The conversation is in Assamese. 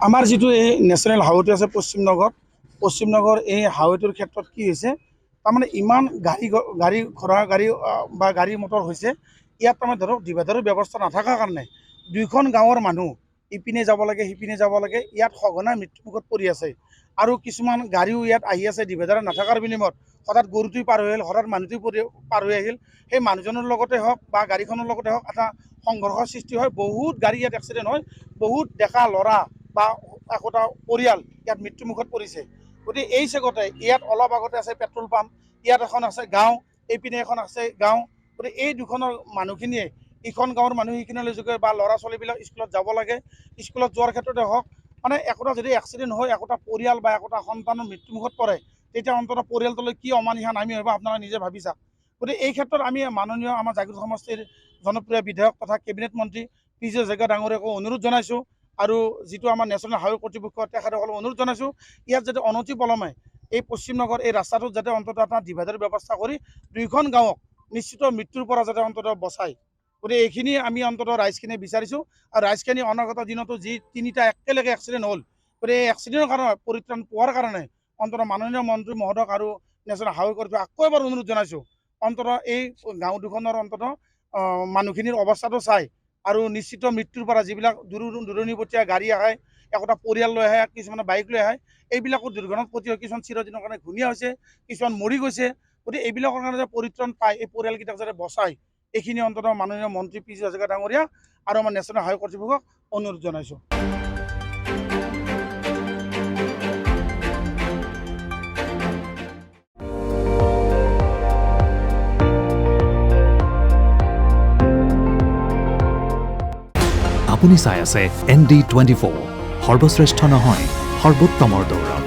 আমাৰ যেটো এই ন্যাশনাল হাইৱেটো আছে পশ্চিমনগৰ এই হাইৱেটোৰ ক্ষেত্ৰত কি হৈছে তাৰমানে ইমান গাড়ী বা গাড়ী মটৰ হৈছে ইয়াত তাৰমানে ধৰক ডিভাইডাৰৰ ব্যৱস্থা নাথাকাৰ কাৰণে দুইখন গাঁৱৰ মানুহ ইপিনে যাব লাগে সিপিনে যাব লাগে ইয়াত সঘনাই মৃত্যুমুখত পৰি আছে আৰু কিছুমান গাড়ীও ইয়াত আহি আছে ডিভাইডাৰ নাথাকাৰ বিনিময়ত হঠাৎ গৰুটোই পাৰ হৈ আহিল হঠাৎ মানুহটোই পাৰ হৈ আহিল সেই মানুহজনৰ লগতে হওক বা গাড়ীখনৰ লগতে হওক এটা সংঘৰ্ষৰ সৃষ্টি হয় বহুত গাড়ী ইয়াত এক্সিডেণ্ট হয় বহুত ডেকা ল'ৰা বা একোটা পৰিয়াল ইয়াত মৃত্যুমুখত পৰিছে গতিকে এই চেগতে ইয়াত অলপ আগতে আছে পেট্ৰল পাম্প ইয়াত এখন আছে গাঁও এইপিনে এখন আছে গাঁও গতিকে এই দুখনৰ মানুহখিনিয়ে ইখন গাঁৱৰ মানুহ সিখিনলৈ যোগে বা ল'ৰা ছোৱালীবিলাক স্কুলত যাব লাগে স্কুলত যোৱাৰ ক্ষেত্ৰতে হওক মানে একোটা যদি এক্সিডেণ্ট হয় একোটা পৰিয়াল বা একোটা সন্তানৰ মৃত্যুমুখত পৰে তেতিয়া অন্ততঃ পৰিয়ালটোলৈ কি অমানিশা নামি আহিব আপোনালোকে নিজে ভাবি চাওক গতিকে এই ক্ষেত্ৰত আমি মাননীয় আমাৰ জাগৃত সমষ্টিৰ জনপ্ৰিয় বিধায়ক তথা কেবিনেট মন্ত্ৰী পি.জি. হাজৰিকা ডাঙৰীয়াকো অনুৰোধ জনাইছোঁ আৰু যিটো আমাৰ নেশ্যনেল হাইৱে কৰ্তৃপক্ষ তেখেতসকলক অনুৰোধ জনাইছোঁ ইয়াত যাতে অনতি পলমে এই পশ্চিমনগৰ এই ৰাস্তাটোত যাতে অন্ততঃ এটা ডিভাইডাৰৰ ব্যৱস্থা কৰি দুইখন গাঁৱক নিশ্চিত মৃত্যুৰ পৰা যাতে অন্ততঃ বচায় গতিকে এইখিনি আমি অন্ততঃ ৰাইজখিনিয়ে বিচাৰিছোঁ আৰু ৰাইজখিনি অনাগত দিনতো যি তিনিটা একেলগে এক্সিডেণ্ট হ'ল গতিকে এই এক্সিডেণ্টৰ কাৰণে পৰিত্ৰাণ পোৱাৰ কাৰণে অন্ততঃ মাননীয় মন্ত্ৰী মহোদয়ক আৰু নেশ্যনেল হাইৱে কৰ্তৃপক্ষক আকৌ এবাৰ অনুৰোধ জনাইছোঁ অন্ততঃ এই গাঁও দুখনৰ অন্ততঃ মানুহখিনিৰ অৱস্থাটো চাই আৰু নিশ্চিত মৃত্যুৰ পৰা যিবিলাক দূৰণিবতীয়া গাড়ী আহে একোটা পৰিয়াল লৈ আহে কিছুমানে বাইক লৈ আহে এইবিলাকৰ দুৰ্ঘটনাত প্ৰতি কিছুমান চিৰদিনৰ কাৰণে ঘূণীয়া হৈছে কিছুমান মৰি গৈছে গতিকে এইবিলাকৰ কাৰণে যে পৰিত্ৰাণ পায় এই পৰিয়ালকেইটাক যাতে বচায় এইখিনি অন্ততঃ মাননীয় মন্ত্ৰী পি.জি. হাজৰিকা ডাঙৰীয়া আৰু আমাৰ নেশ্যনেল হাইৱে কৰ্তৃপক্ষক অনুৰোধ জনাইছোঁ। আপুনি চাই আছে ND24 সৰ্বশ্ৰেষ্ঠ নহয় সৰ্বোত্তমৰ দৌৰ।